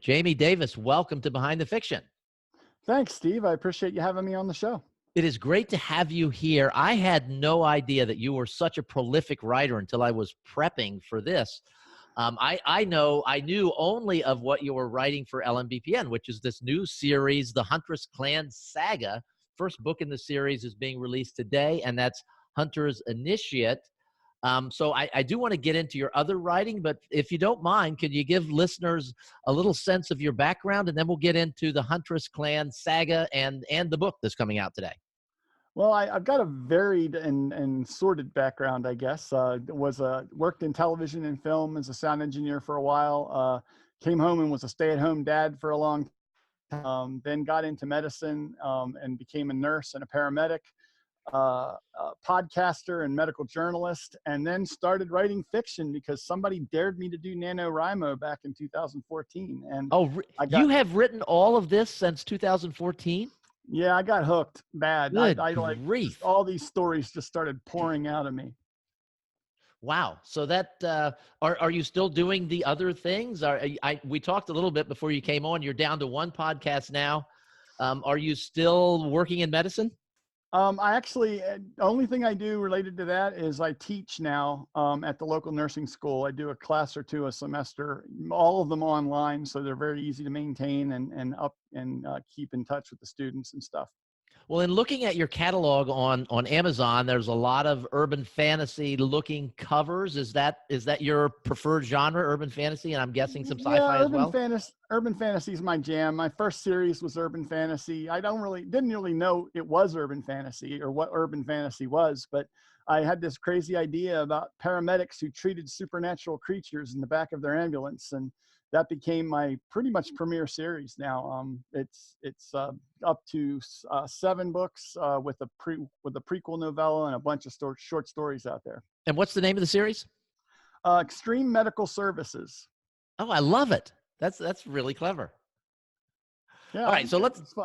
Jamie Davis, welcome to Behind the Fiction. Thanks, Steve. I appreciate you having me on the show. It is great to have you here. I had no idea that you were such a prolific writer until I was prepping for this. I knew only of what you were writing for LMBPN, which is this new series, the Huntress Clan Saga. First book in the series is being released today, and that's Huntress Initiate. So I do want to get into your other writing, but if you don't mind, could you give listeners a little sense of your background, and then we'll get into the Huntress Clan Saga and the book that's coming out today. Well, I've got a varied and sorted background, I guess. Worked in television and film as a sound engineer for a while. Came home and was a stay-at-home dad for a long time. Then got into medicine and became a nurse and a paramedic, a podcaster and medical journalist, and then started writing fiction because somebody dared me to do NaNoWriMo back in 2014. And you have written all of this since 2014? Yeah, I got hooked bad. Good I like grief. all these stories just started pouring out of me. Wow. So that are you still doing the other things? We talked a little bit before you came on. You're down to one podcast now. Are you still working in medicine? The only thing I do related to that is I teach now at the local nursing school. I do a class or two a semester, all of them online, so they're very easy to maintain and keep in touch with the students and stuff. Well, in looking at your catalog on Amazon, there's a lot of urban fantasy looking covers. Is that your preferred genre, urban fantasy? And I'm guessing some sci-fi as well? Urban fantasy is my jam. My first series was urban fantasy. I didn't really know it was urban fantasy or what urban fantasy was, but I had this crazy idea about paramedics who treated supernatural creatures in the back of their ambulance, and that became my pretty much premier series now. It's up to 7 books with a prequel novella and a bunch of short stories out there. And what's the name of the series? Extreme Medical Services. Oh, I love it. That's really clever. Yeah, all right, so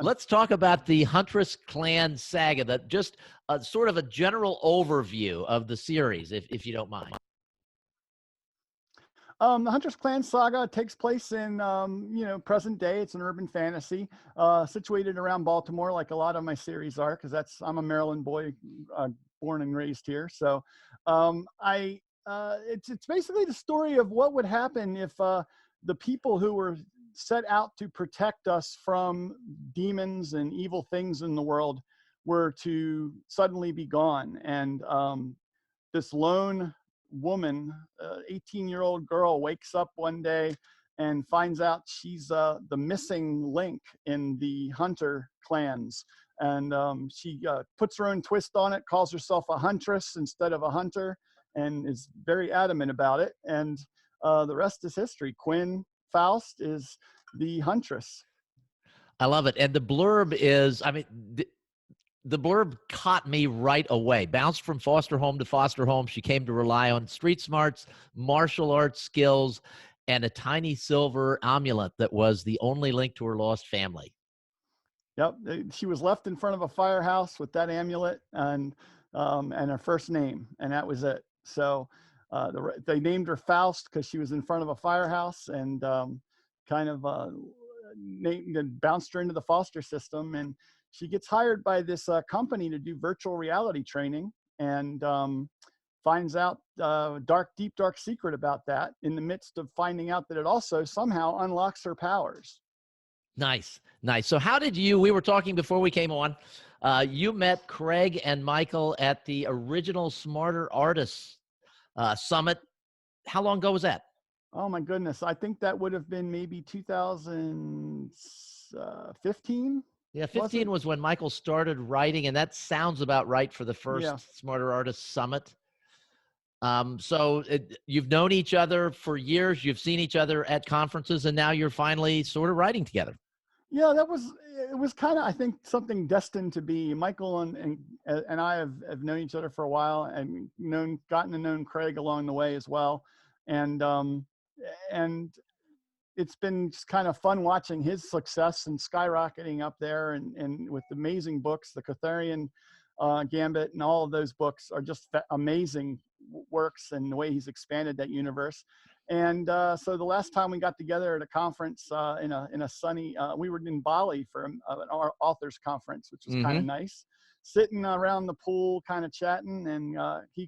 let's talk about the Huntress Clan Saga. That just sort of a general overview of the series, if you don't mind. The Huntress Clan Saga takes place in, present day. It's an urban fantasy situated around Baltimore, like a lot of my series are, because I'm a Maryland boy, born and raised here. So it's basically the story of what would happen if the people who were set out to protect us from demons and evil things in the world were to suddenly be gone. And this lone woman, 18-year-old girl, wakes up one day and finds out she's the missing link in the Hunter clans. And she puts her own twist on it, calls herself a huntress instead of a hunter, and is very adamant about it. And the rest is history. Quinn Faust is the huntress. I love it. And the blurb is, the blurb caught me right away. Bounced from foster home to foster home. She came to rely on street smarts, martial arts skills, and a tiny silver amulet that was the only link to her lost family. Yep. She was left in front of a firehouse with that amulet and her first name, and that was it. So they named her Faust because she was in front of a firehouse, and bounced her into the foster system. And she gets hired by this company to do virtual reality training, and finds out deep, dark secret about that in the midst of finding out that it also somehow unlocks her powers. Nice. So how did we were talking before we came on, you met Craig and Michael at the original Smarter Artists Summit. How long ago was that? Oh my goodness. I think that would have been maybe 2015. Yeah, 15 was when Michael started writing, and that sounds about right for the first Smarter Artists Summit. So you've known each other for years, you've seen each other at conferences, and now you're finally sort of writing together. Yeah, it was kind of, I think, something destined to be. Michael and I have known each other for a while, and gotten to know Craig along the way as well. And it's been just kind of fun watching his success and skyrocketing up there, and with amazing books. The Catharian Gambit and all of those books are just amazing works, and the way he's expanded that universe. And so the last time we got together at a conference in a sunny, we were in Bali for an authors conference, which was kind of Mm-hmm. nice. Sitting around the pool, kind of chatting, and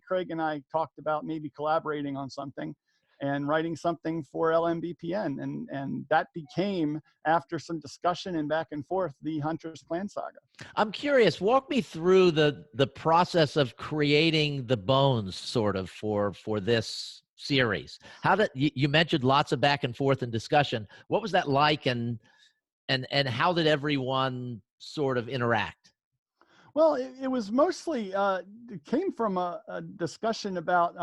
Craig and I talked about maybe collaborating on something and writing something for LMBPN, and that became, after some discussion and back and forth, the Huntress Clan Saga. I'm curious. Walk me through the process of creating the bones, sort of, for this series. How did you mentioned lots of back and forth and discussion? What was that like, and how did everyone sort of interact? Well, it was mostly, it came from a discussion about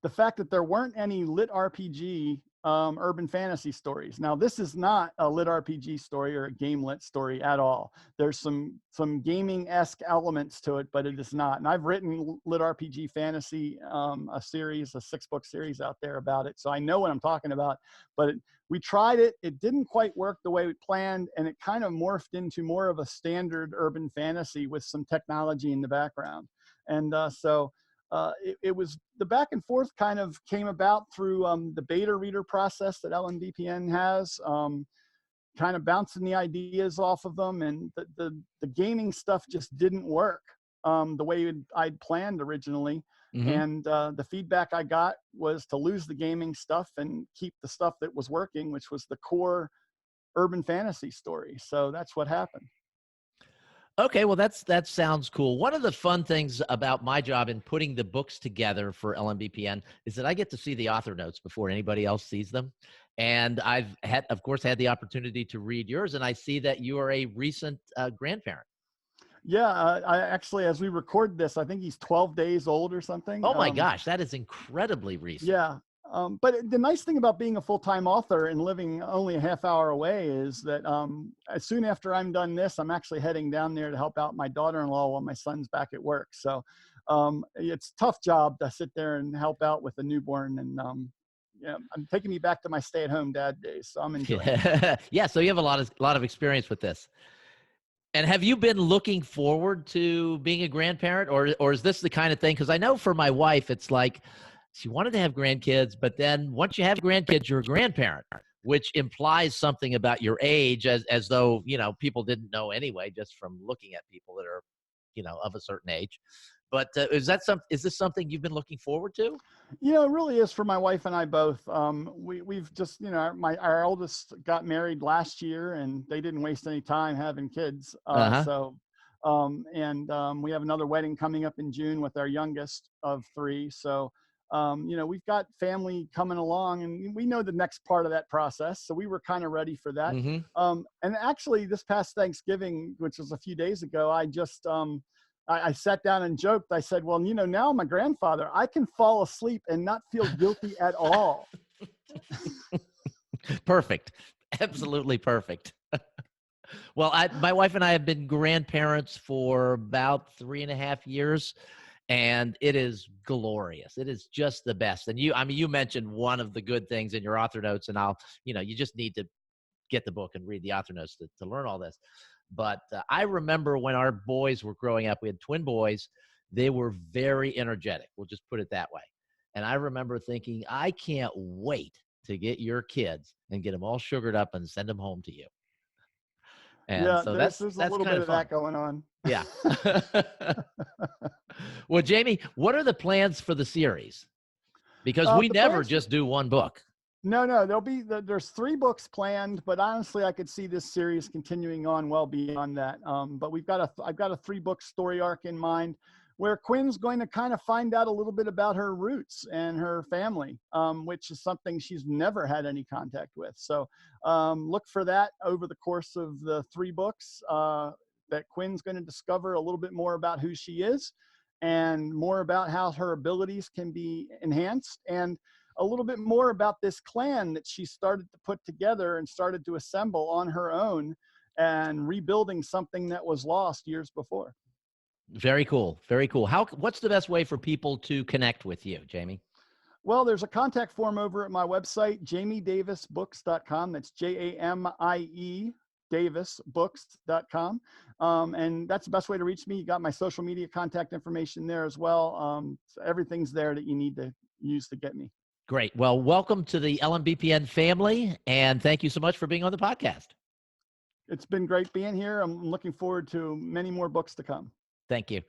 the fact that there weren't any lit RPG urban fantasy stories. Now, this is not a lit RPG story or a game lit story at all. There's some gaming-esque elements to it, but it is not. And I've written lit RPG fantasy, a series, a 6-book series out there about it, so I know what I'm talking about. But we tried it. It didn't quite work the way we planned, and it kind of morphed into more of a standard urban fantasy with some technology in the background. And it was, the back and forth kind of came about through the beta reader process that LMBPN has, kind of bouncing the ideas off of them, and the gaming stuff just didn't work the way I'd planned originally. Mm-hmm. And the feedback I got was to lose the gaming stuff and keep the stuff that was working, which was the core urban fantasy story. So that's what happened. Okay, well, that sounds cool. One of the fun things about my job in putting the books together for LMBPN is that I get to see the author notes before anybody else sees them. And I've had, of course, had the opportunity to read yours, and I see that you are a recent grandparent. Yeah, I actually, as we record this, I think he's 12 days old or something. Oh my gosh, that is incredibly recent. Yeah. But the nice thing about being a full-time author and living only a half hour away is that as soon after I'm done this, I'm actually heading down there to help out my daughter-in-law while my son's back at work. So it's a tough job to sit there and help out with a newborn. And yeah, I'm taking me back to my stay-at-home dad days, so I'm enjoying it. Yeah, so you have a lot of experience with this. And have you been looking forward to being a grandparent, or is this the kind of thing? Because I know for my wife, it's like she wanted to have grandkids, but then once you have grandkids, you're a grandparent, which implies something about your age, as though, people didn't know anyway, just from looking at people that are, of a certain age. But is this something you've been looking forward to? It really is for my wife and I both. We've just, our oldest got married last year, and they didn't waste any time having kids. Uh-huh. We have another wedding coming up in June with our youngest of 3. So, we've got family coming along, and we know the next part of that process. So we were kind of ready for that. Mm-hmm. And actually, this past Thanksgiving, which was a few days ago, I sat down and joked. I said, well, now I'm a grandfather. I can fall asleep and not feel guilty at all. Perfect. Absolutely perfect. Well, my wife and I have been grandparents for about 3.5 years, and it is glorious. It is just the best. And you mentioned one of the good things in your author notes, and you just need to get the book and read the author notes to learn all this. But I remember when our boys were growing up, we had twin boys. They were very energetic. We'll just put it that way. And I remember thinking, I can't wait to get your kids and get them all sugared up and send them home to you. And Yeah, so there's that's a little kind bit of of fun. that going on. Yeah. Well, Jamie, what are the plans for the series? Because we The never plans just do one book. No, there's 3 books planned, but honestly, I could see this series continuing on well beyond that. But I've got a 3-book story arc in mind, where Quinn's going to kind of find out a little bit about her roots and her family, which is something she's never had any contact with. So look for that over the course of the 3 books, that Quinn's going to discover a little bit more about who she is, and more about how her abilities can be enhanced, and a little bit more about this clan that she started to put together and started to assemble on her own, and rebuilding something that was lost years before. Very cool. Very cool. What's the best way for people to connect with you, Jamie? Well, there's a contact form over at my website, jamiedavisbooks.com. That's JAMIE davisbooks.com. And that's the best way to reach me. You got my social media contact information there as well. So everything's there that you need to use to get me. Great. Well, welcome to the LMBPN family, and thank you so much for being on the podcast. It's been great being here. I'm looking forward to many more books to come. Thank you.